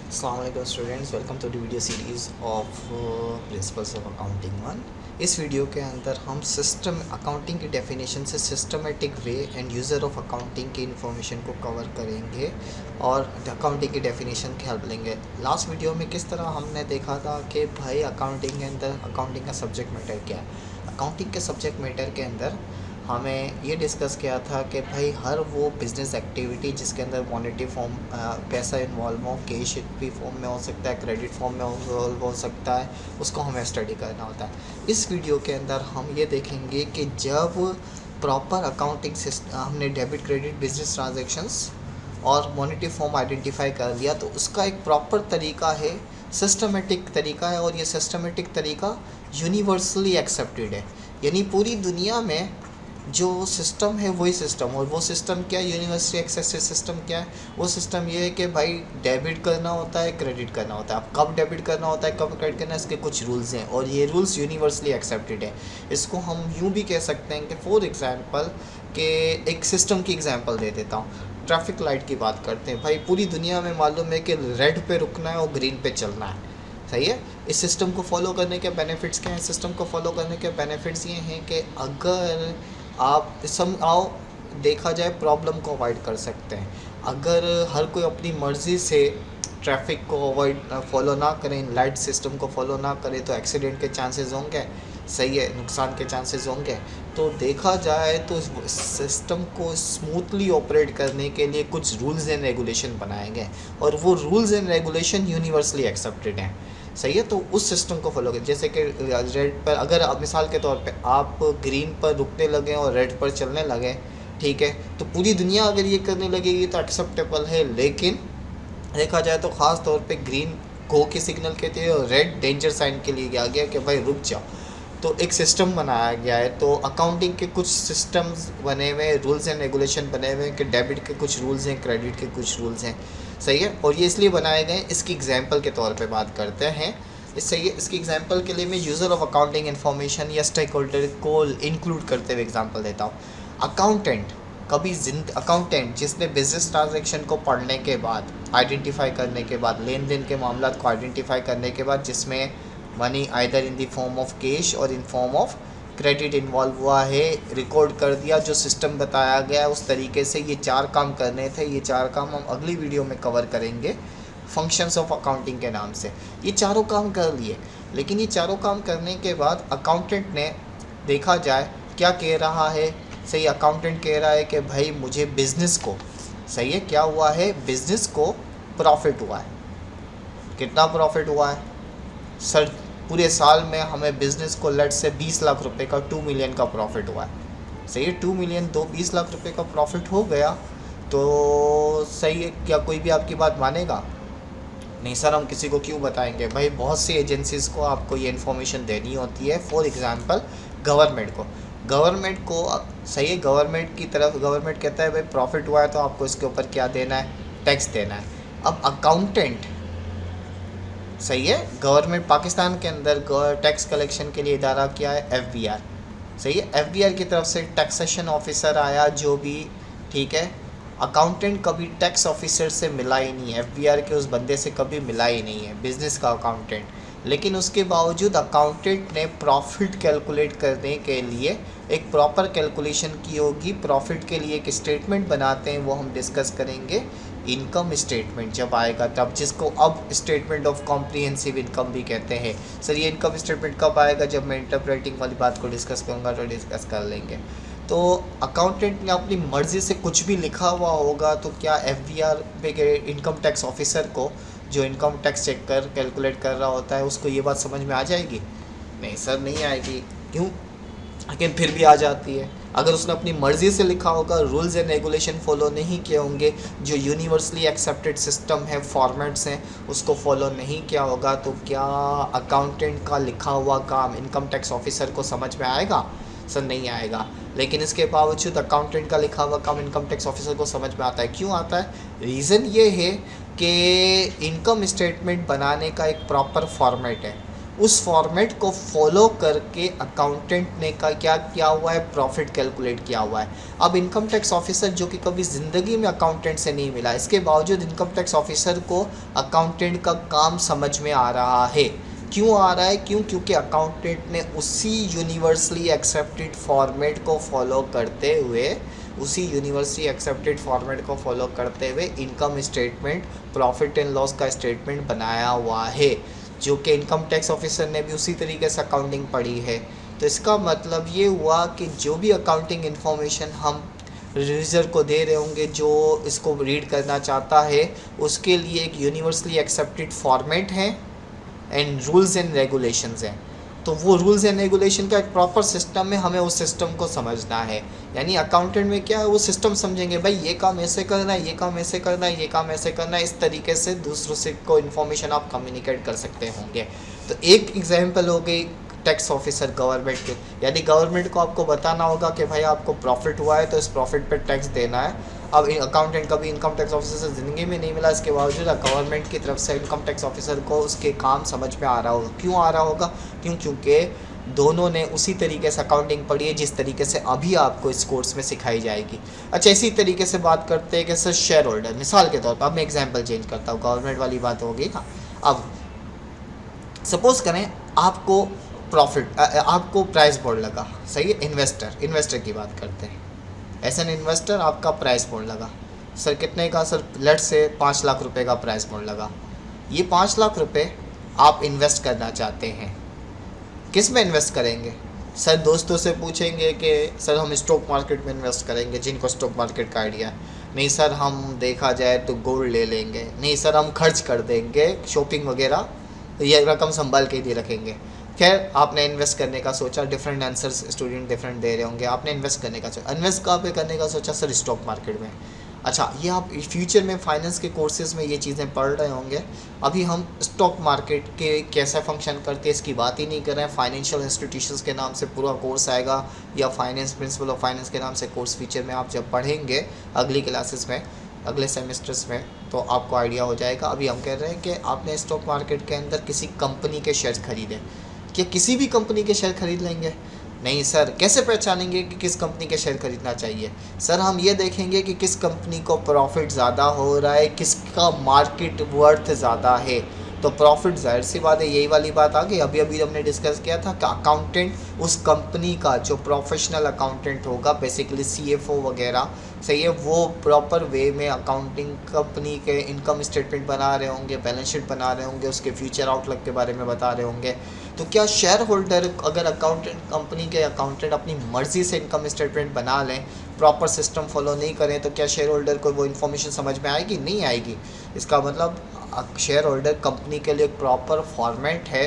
Assalamualaikum students, welcome to the video series of principles of accounting one. इस वीडियो के अंदर हम सिस्टम अकाउंटिंग की डेफिनेशन से systematic way and user of accounting की इन्फॉर्मेशन को कवर करेंगे और अकाउंटिंग की डेफिनेशन की हेल्प लेंगे। लास्ट वीडियो में किस तरह हमने देखा था कि भाई अकाउंटिंग के अंदर अकाउंटिंग का सब्जेक्ट मैटर क्या है। अकाउंटिंग के सब्जेक्ट मैटर के अंदर हमें ये डिस्कस किया था कि भाई हर वो बिज़नेस एक्टिविटी जिसके अंदर मॉनेटरी फॉर्म पैसा इन्वॉल्व हो, कैश भी फॉर्म में हो सकता है, क्रेडिट फॉर्म में इन्वॉल्व हो सकता है, उसको हमें स्टडी करना होता है। इस वीडियो के अंदर हम ये देखेंगे कि जब प्रॉपर अकाउंटिंग सिस्टम हमने डेबिट क्रेडिट बिजनेस ट्रांजेक्शन्स और मॉनेटरी फॉर्म आइडेंटिफाई कर लिया तो उसका एक प्रॉपर तरीका है, सिस्टमेटिक तरीका है, और ये सिस्टमेटिक तरीका यूनिवर्सली एक्सेप्टेड है। यानी पूरी दुनिया में जो सिस्टम है वही सिस्टम, और वो सिस्टम क्या है, यूनिवर्सली एक्सेप्टेड सिस्टम क्या है, वो सिस्टम ये है कि भाई डेबिट करना होता है, क्रेडिट करना होता है। अब कब डेबिट करना होता है, कब क्रेडिट करना है, इसके कुछ रूल्स हैं और ये रूल्स यूनिवर्सली एक्सेप्टेड है। इसको हम यूँ भी कह सकते हैं कि फॉर एग्जांपल कि एक सिस्टम की एग्जांपल दे देता हूँ। ट्रैफिक लाइट की बात करते हैं। भाई पूरी दुनिया में मालूम है कि रेड पे रुकना है और ग्रीन पे चलना है, सही है। इस सिस्टम को फॉलो करने के बेनिफिट्स क्या हैं? सिस्टम को फॉलो करने के बेनिफिट्स ये हैं कि अगर आप आओ देखा जाए प्रॉब्लम को अवॉइड कर सकते हैं। अगर हर कोई अपनी मर्ज़ी से ट्रैफिक को अवॉइड फॉलो ना करें, लाइट सिस्टम को फॉलो ना करें तो एक्सीडेंट के चांसेस होंगे, सही है, नुकसान के चांसेस होंगे। तो देखा जाए तो सिस्टम को स्मूथली ऑपरेट करने के लिए कुछ रूल्स एंड रेगुलेशन बनाए गए और वो rules and regulation universally accepted हैं, सही है। तो उस सिस्टम को फॉलो करें। जैसे कि रेड पर अगर आप मिसाल के तौर पे आप ग्रीन पर रुकने लगे और रेड पर चलने लगे, ठीक है, तो पूरी दुनिया अगर ये करने लगेगी तो एक्सेप्टेबल है। लेकिन देखा जाए तो ख़ास तौर पे ग्रीन गो के सिग्नल के थे और रेड डेंजर साइन के लिए आ गया कि भाई रुक जाओ। तो एक सिस्टम बनाया गया है। तो अकाउंटिंग के कुछ सिस्टम्स बने हुए हैं, रूल्स एंड रेगुलेशन बने हुए हैं कि डेबिट के कुछ रूल्स हैं, क्रेडिट के कुछ रूल्स हैं, सही है। और ये इसलिए बनाए गए हैं, इसकी एग्जांपल के तौर पे बात करते हैं। इससे ये इसकी एग्जांपल के लिए मैं यूज़र ऑफ अकाउंटिंग इन्फॉर्मेशन या स्टेक होल्डर को इंक्लूड करते हुए एग्जांपल देता हूँ। अकाउंटेंट अकाउंटेंट जिसने बिजनेस ट्रांजेक्शन को पढ़ने के बाद, आइडेंटिफाई करने के बाद, लेन देन के मामला को आइडेंटिफाई करने के बाद जिसमें money either in the form of cash or in form of credit involve हुआ है, रिकॉर्ड कर दिया, जो सिस्टम बताया गया उस तरीके से ये 4 काम करने थे। ये 4 काम हम अगली वीडियो में कवर करेंगे फंक्शंस ऑफ अकाउंटिंग के नाम से। ये चारों काम कर लिए, लेकिन ये चारों काम करने के बाद अकाउंटेंट ने देखा जाए क्या कह रहा है, सही, अकाउंटेंट कह रहा है कि भाई मुझे बिज़नेस को, सही है, क्या हुआ है, बिज़नेस को प्रॉफिट हुआ है। कितना प्रॉफिट हुआ है सर? पूरे साल में हमें बिज़नेस को लेट से 20 लाख रुपए का 2 मिलियन का प्रॉफिट हुआ है, सही है। 2 मिलियन 20 लाख रुपए का प्रॉफिट हो गया तो सही है, क्या कोई भी आपकी बात मानेगा? नहीं सर, हम किसी को क्यों बताएंगे? भाई बहुत सी एजेंसीज़ को आपको ये इन्फॉर्मेशन देनी होती है। फॉर एग्ज़ाम्पल गवर्नमेंट को सही है, गवर्नमेंट की तरफ गवर्नमेंट कहता है भाई प्रॉफिट हुआ है तो आपको इसके ऊपर क्या देना है, टैक्स देना है। अब अकाउंटेंट, सही है, गवर्नमेंट पाकिस्तान के अंदर टैक्स कलेक्शन के लिए इदारा क्या है, FBR, सही है। FBR की तरफ से टैक्सेशन ऑफिसर आया जो भी, ठीक है। अकाउंटेंट कभी टैक्स ऑफिसर से मिला ही नहीं है, FBR के उस बंदे से कभी मिला ही नहीं है, बिजनेस का अकाउंटेंट। लेकिन उसके बावजूद अकाउंटेंट ने प्रॉफिट कैलकुलेट करने के लिए एक प्रॉपर कैलकुलेशन की होगी। प्रॉफिट के लिए एक स्टेटमेंट बनाते हैं, वो हम डिस्कस करेंगे इनकम स्टेटमेंट जब आएगा तब, जिसको अब स्टेटमेंट ऑफ कॉम्प्रिहेंसिव इनकम भी कहते हैं। सर ये इनकम स्टेटमेंट कब आएगा? जब मैं इंटरप्रेटिंग वाली बात को डिस्कस करूँगा तो डिस्कस कर लेंगे। तो अकाउंटेंट ने अपनी मर्ज़ी से कुछ भी लिखा हुआ होगा तो क्या FBR पे के इनकम टैक्स ऑफिसर को, जो इनकम टैक्स चेक कर कैलकुलेट कर रहा होता है, उसको ये बात समझ में आ जाएगी? नहीं सर, नहीं आएगी। क्यों? लेकिन फिर भी आ जाती है। अगर उसने अपनी मर्ज़ी से लिखा होगा, रूल्स एंड रेगुलेशन फॉलो नहीं किए होंगे, जो यूनिवर्सली एक्सेप्टेड सिस्टम है, फॉर्मेट्स हैं, उसको फॉलो नहीं किया होगा, तो क्या अकाउंटेंट का लिखा हुआ काम इनकम टैक्स ऑफिसर को समझ में आएगा? सर नहीं आएगा। लेकिन इसके बावजूद अकाउंटेंट का लिखा हुआ काम इनकम टैक्स ऑफिसर को समझ में आता है। क्यों आता है? रीज़न ये है कि इनकम स्टेटमेंट बनाने का एक प्रॉपर फॉर्मेट है। उस फॉर्मेट को फॉलो करके अकाउंटेंट ने का क्या किया हुआ है, प्रॉफिट कैलकुलेट किया हुआ है। अब इनकम टैक्स ऑफिसर जो कि कभी ज़िंदगी में अकाउंटेंट से नहीं मिला, इसके बावजूद इनकम टैक्स ऑफिसर को अकाउंटेंट का काम समझ में आ रहा है। क्यों आ रहा है? क्योंकि अकाउंटेंट ने उसी यूनिवर्सली एक्सेप्टेड फॉर्मेट को फॉलो करते हुए income statement, profit and loss का स्टेटमेंट बनाया हुआ है, जो कि इनकम टैक्स ऑफिसर ने भी उसी तरीके से अकाउंटिंग पढ़ी है। तो इसका मतलब ये हुआ कि जो भी अकाउंटिंग इन्फॉर्मेशन हम यूज़र को दे रहे होंगे, जो इसको रीड करना चाहता है, उसके लिए एक यूनिवर्सली एक्सेप्टेड फॉर्मेट है एंड रूल्स एंड रेगुलेशंस हैं। तो वो रूल्स एंड रेगुलेशन का एक प्रॉपर सिस्टम है, हमें उस सिस्टम को समझना है। यानी अकाउंटेंट में क्या है, वो सिस्टम समझेंगे, भाई ये काम ऐसे करना है, ये काम ऐसे करना है, ये काम ऐसे करना है। इस तरीके से दूसरों से को इन्फॉर्मेशन आप कम्युनिकेट कर सकते होंगे। तो एक एग्जांपल हो गई टैक्स ऑफिसर गवर्नमेंट के, यानी गवर्नमेंट को आपको बताना होगा कि भाई आपको प्रॉफिट हुआ है तो इस प्रॉफिट पर टैक्स देना है। अब अकाउंटेंट कभी इनकम टैक्स ऑफिसर से ज़िंदगी में नहीं मिला, इसके बावजूद गवर्नमेंट की तरफ से इनकम टैक्स ऑफिसर को उसके काम समझ में आ रहा होगा। क्यों आ रहा होगा? क्योंकि दोनों ने उसी तरीके से अकाउंटिंग पढ़ी है जिस तरीके से अभी आपको इस कोर्स में सिखाई जाएगी। अच्छा, इसी तरीके से बात करते हैं कि सर शेयर होल्डर, मिसाल के तौर पर, अब मैं एग्जाम्पल चेंज करता हूँ, गवर्नमेंट वाली बात होगी ना। अब सपोज करें आपको आपको प्राइस बोर्ड लगा, सही है, इन्वेस्टर की बात करते हैं। एज एन इन्वेस्टर आपका प्राइस बोर्ड लगा, सर कितने का? सर लेट से 5 लाख रुपए का प्राइस बोर्ड लगा। ये 5 लाख रुपए आप इन्वेस्ट करना चाहते हैं, किस में इन्वेस्ट करेंगे? सर दोस्तों से पूछेंगे कि सर हम स्टॉक मार्केट में इन्वेस्ट करेंगे, जिनको स्टॉक मार्केट का आइडिया है। नहीं सर, हम देखा जाए तो गोल्ड ले लेंगे। नहीं सर, हम खर्च कर देंगे शॉपिंग वगैरह, ये रकम संभाल के ही रखेंगे। खैर, आपने इन्वेस्ट करने का सोचा, डिफरेंट आंसर्स स्टूडेंट डिफरेंट दे रहे होंगे। आपने इन्वेस्ट करने का सोचा, इन्वेस्ट कहाँ पे करने का सोचा? सर स्टॉक मार्केट में। अच्छा, ये आप फ्यूचर में फाइनेंस के कोर्सेज में ये चीज़ें पढ़ रहे होंगे। अभी हम स्टॉक मार्केट के कैसे फंक्शन करते हैं इसकी बात ही नहीं कर रहे हैं। फाइनेंशियल इंस्टीट्यूशंस के नाम से पूरा कोर्स आएगा, या फाइनेंस, प्रिंसिपल ऑफ फाइनेंस के नाम से कोर्स फ्यूचर में आप जब पढ़ेंगे अगली क्लासेस में, अगले सेमेस्टर्स में, तो आपको आइडिया हो जाएगा। अभी हम कह रहे हैं कि आपने स्टॉक मार्केट के अंदर किसी कंपनी के शेयर खरीदे, क्या किसी भी कंपनी के शेयर खरीद लेंगे? नहीं सर, कैसे पहचानेंगे कि किस कंपनी के शेयर खरीदना चाहिए? सर हम ये देखेंगे कि किस कंपनी को प्रॉफिट ज़्यादा हो रहा है, किसका मार्केट वर्थ ज़्यादा है। तो प्रॉफिट, जाहिर सी बात है, यही वाली बात आ गई। अभी अभी हमने डिस्कस किया था कि अकाउंटेंट उस कंपनी का जो प्रोफेशनल अकाउंटेंट होगा, बेसिकली CFO वगैरह, सही है, वो प्रॉपर वे में अकाउंटिंग कंपनी के इनकम स्टेटमेंट बना रहे होंगे, बैलेंस शीट बना रहे होंगे, उसके फ्यूचर आउटलुक के बारे में बता रहे होंगे। तो क्या शेयर होल्डर, अगर अकाउंटेंट, कंपनी के अकाउंटेंट अपनी मर्ज़ी से इनकम स्टेटमेंट बना लें, प्रॉपर सिस्टम फॉलो नहीं करें, तो क्या शेयर होल्डर को वो इन्फॉर्मेशन समझ में आएगी? नहीं आएगी। इसका मतलब शेयर होल्डर कंपनी के लिए एक प्रॉपर फॉर्मेट है,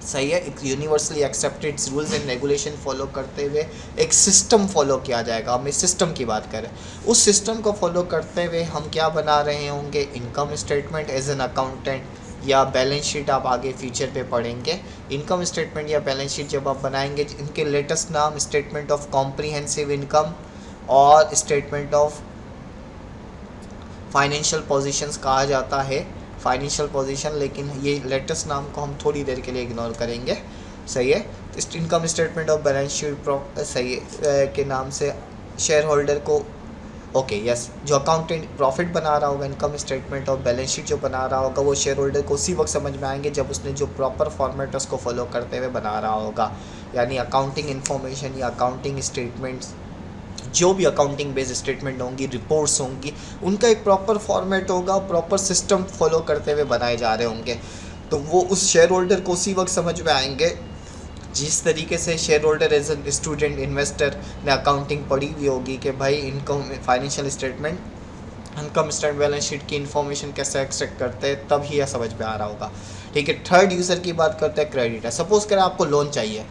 सही है, एक universally accepted rules and regulation follow करते हुए एक सिस्टम फॉलो किया जाएगा। हम इस सिस्टम की बात करें, उस सिस्टम को फॉलो करते हुए हम क्या बना रहे होंगे? Income statement as an accountant, या बैलेंस शीट आप आगे फ्यूचर पे पढ़ेंगे। इनकम स्टेटमेंट या बैलेंस शीट जब आप बनाएंगे, इनके लेटेस्ट नाम स्टेटमेंट ऑफ कॉम्प्रिहेंसिव इनकम और स्टेटमेंट ऑफ फाइनेंशियल पोजीशंस कहा जाता है, फाइनेंशियल पोजीशन, लेकिन ये लेटेस्ट नाम को हम थोड़ी देर के लिए इग्नोर करेंगे, सही है। Income statement of balance sheet सही है के नाम से शेयर होल्डर को, ओके यस, जो अकाउंटेंट प्रॉफिट बना रहा होगा, इनकम स्टेटमेंट और बैलेंस शीट जो बना रहा होगा, वो शेयर होल्डर को उसी वक्त समझ में आएंगे जब उसने जो प्रॉपर फॉर्मेट उसको फॉलो करते हुए बना रहा होगा। यानी अकाउंटिंग इन्फॉर्मेशन या अकाउंटिंग स्टेटमेंट्स, जो भी अकाउंटिंग बेस्ड स्टेटमेंट होंगी, रिपोर्ट्स होंगी, उनका एक प्रॉपर फॉर्मेट होगा, प्रॉपर सिस्टम फॉलो करते हुए बनाए जा रहे होंगे। तो वो उस शेयर होल्डर को उसी वक्त समझ में आएंगे जिस तरीके से share holder as a student investor ने अकाउंटिंग पढ़ी हुई होगी कि भाई income, financial statement, income statement, balance sheet की इन्फॉर्मेशन कैसे एक्सट्रैक्ट करते हैं, तब ही यह समझ में आ रहा होगा। ठीक है, थर्ड यूज़र की बात करते हैं, क्रेडिट है। सपोज करें आपको लोन चाहिए,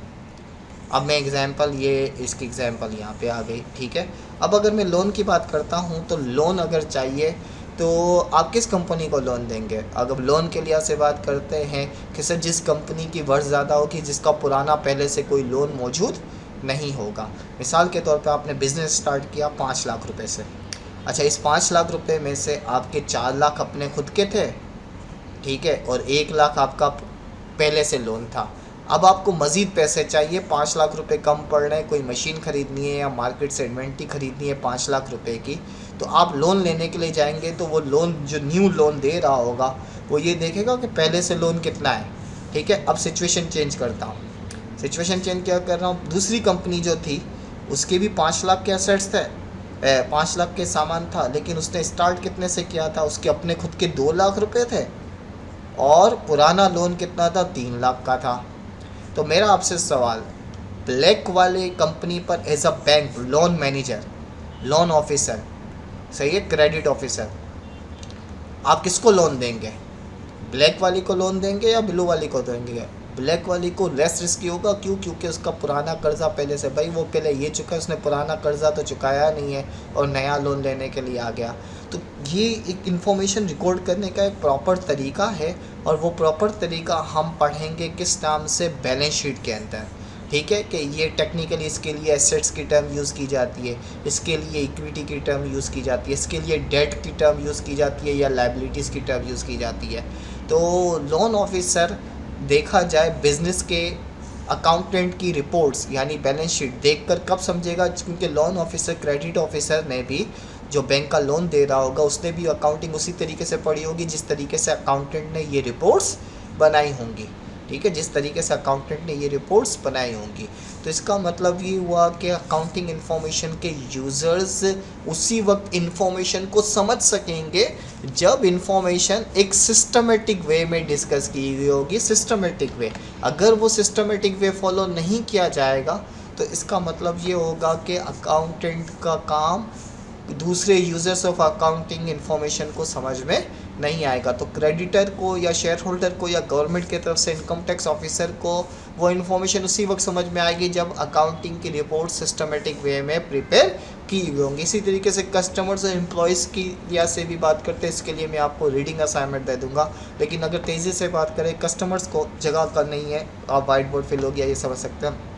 अब मैं एग्जांपल, ये इसकी एग्जांपल यहाँ पे आ गई, ठीक है। अब अगर मैं लोन की बात करता हूँ, तो लोन अगर चाहिए तो आप किस कंपनी को लोन देंगे? अगर लोन के लिए से बात करते हैं कि सर जिस कंपनी की वर्ष ज़्यादा होगी, जिसका पुराना पहले से कोई लोन मौजूद नहीं होगा। मिसाल के तौर पे आपने बिज़नेस स्टार्ट किया 5 लाख रुपए से। अच्छा, इस 5 लाख रुपए में से आपके 4 लाख अपने खुद के थे, ठीक है, और 1 लाख आपका पहले से लोन था। अब आपको मज़ीद पैसे चाहिए, 5 लाख रुपए कम पड़ रहे हैं, कोई मशीन ख़रीदनी है या मार्केट से इन्वेंट्री ख़रीदनी है 5 लाख रुपए की, तो आप लोन लेने के लिए जाएंगे तो वो लोन जो न्यू लोन दे रहा होगा वो ये देखेगा कि पहले से लोन कितना है। ठीक है, अब सिचुएशन चेंज करता हूँ। सिचुएशन चेंज क्या कर रहा हूँ, दूसरी कंपनी जो थी उसके भी 5 लाख के एसेट्स थे, 5 लाख के सामान था, लेकिन उसने स्टार्ट कितने से किया था, उसके अपने खुद के 2 लाख रुपए थे और पुराना लोन कितना था, 3 लाख का था। तो मेरा आपसे सवाल, ब्लैक वाले कंपनी पर as a bank loan manager, loan officer, सही है, क्रेडिट ऑफिसर, आप किसको लोन देंगे? ब्लैक वाली को लोन देंगे या ब्लू वाली को देंगे? ब्लैक वाली को लेस रिस्की होगा, क्यों? क्योंकि उसका पुराना कर्जा पहले से, भाई वो पहले ये चुका, उसने पुराना कर्जा तो चुकाया नहीं है और नया लोन लेने के लिए आ गया। तो ये एक इन्फॉर्मेशन रिकॉर्ड करने का एक प्रॉपर तरीका है और वो प्रॉपर तरीका हम पढ़ेंगे किस नाम से, बैलेंस शीट के अंदर। ठीक है, कि ये टेक्निकली इसके लिए एसेट्स की टर्म यूज़ की जाती है, इसके लिए इक्विटी की टर्म यूज़ की जाती है, इसके लिए डेट की टर्म यूज़ की जाती है या लाइबिलिटीज़ की टर्म यूज़ की जाती है। तो लोन ऑफिसर देखा जाए बिजनेस के अकाउंटेंट की रिपोर्ट्स यानी बैलेंस शीट देखकर कब समझेगा, क्योंकि लोन ऑफिसर क्रेडिट ऑफिसर ने भी जो बैंक का लोन दे रहा होगा उसने भी अकाउंटिंग उसी तरीके से पढ़ी होगी जिस तरीके से अकाउंटेंट ने ये रिपोर्ट्स बनाई होंगी। ठीक है, जिस तरीके से अकाउंटेंट ने ये रिपोर्ट्स बनाई होंगी। तो इसका मतलब ये हुआ कि अकाउंटिंग इन्फॉर्मेशन के यूज़र्स उसी वक्त इन्फॉर्मेशन को समझ सकेंगे जब इन्फॉर्मेशन एक सिस्टमेटिक वे में डिस्कस की गई होगी। सिस्टमेटिक वे, अगर वो सिस्टमेटिक वे फॉलो नहीं किया जाएगा तो इसका मतलब ये होगा कि अकाउंटेंट का काम दूसरे यूज़र्स ऑफ अकाउंटिंग इन्फॉर्मेशन को समझ में नहीं आएगा। तो क्रेडिटर को या शेयर होल्डर को या गवर्नमेंट की तरफ से इनकम टैक्स ऑफिसर को वो इन्फॉर्मेशन उसी वक्त समझ में आएगी जब अकाउंटिंग की रिपोर्ट सिस्टमेटिक वे में प्रिपेयर की हुई होंगी। इसी तरीके से कस्टमर्स और एम्प्लॉयज़ की लिहाज से भी बात करते हैं, इसके लिए मैं आपको रीडिंग असाइनमेंट दे दूंगा। लेकिन अगर तेज़ी से बात करें, कस्टमर्स को जगह का नहीं है, आप वाइट बोर्ड फिल हो गया ये समझ सकते हैं,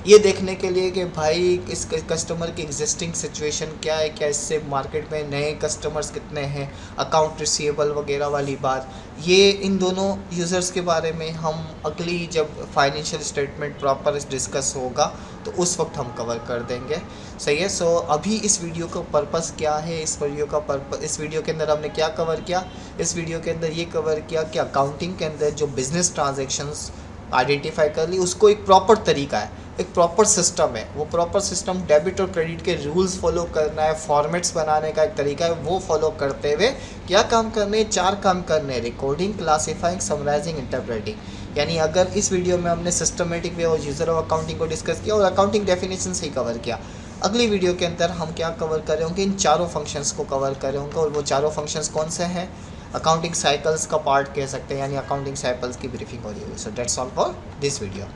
ये देखने के लिए कि भाई इस कस्टमर की एग्जिस्टिंग सिचुएशन क्या है, क्या इससे मार्केट में नए कस्टमर्स कितने हैं, अकाउंट रिसीवेबल वगैरह वाली बात, ये इन दोनों यूज़र्स के बारे में हम अगली जब फाइनेंशियल स्टेटमेंट प्रॉपर डिस्कस होगा तो उस वक्त हम कवर कर देंगे। सही है। सो अभी इस वीडियो का पर्पस क्या है, इस वीडियो के अंदर हमने क्या कवर किया, इस वीडियो के अंदर ये कवर किया कि अकाउंटिंग के अंदर जो बिज़नेस ट्रांजेक्शन्स आइडेंटिफाई कर ली उसको एक प्रॉपर तरीका है, एक प्रॉपर सिस्टम है। वो प्रॉपर सिस्टम डेबिट और क्रेडिट के रूल्स फॉलो करना है, फॉर्मेट्स बनाने का एक तरीका है, वो फॉलो करते हुए क्या काम करने हैं, 4 काम करने हैं, रिकॉर्डिंग, क्लासीफाइंग, समराइजिंग, इंटरप्रेटिंग। यानी अगर इस वीडियो में हमने सिस्टमेटिक वे और यूज़र ऑफ अकाउंटिंग को डिस्कस किया और अकाउंटिंग डेफिनेशन से ही कवर किया, अगली वीडियो के अंदर हम क्या कवर कर रहे होंगे, इन चारों फंक्शंस को कवर कर रहे होंगे। और वो चारों फंक्शंस कौन से हैं, अकाउंटिंग साइकिल्स का पार्ट कह सकते हैं, यानी अकाउंटिंग साइकिल्स की ब्रीफिंग हो रही है। So that's all for this video.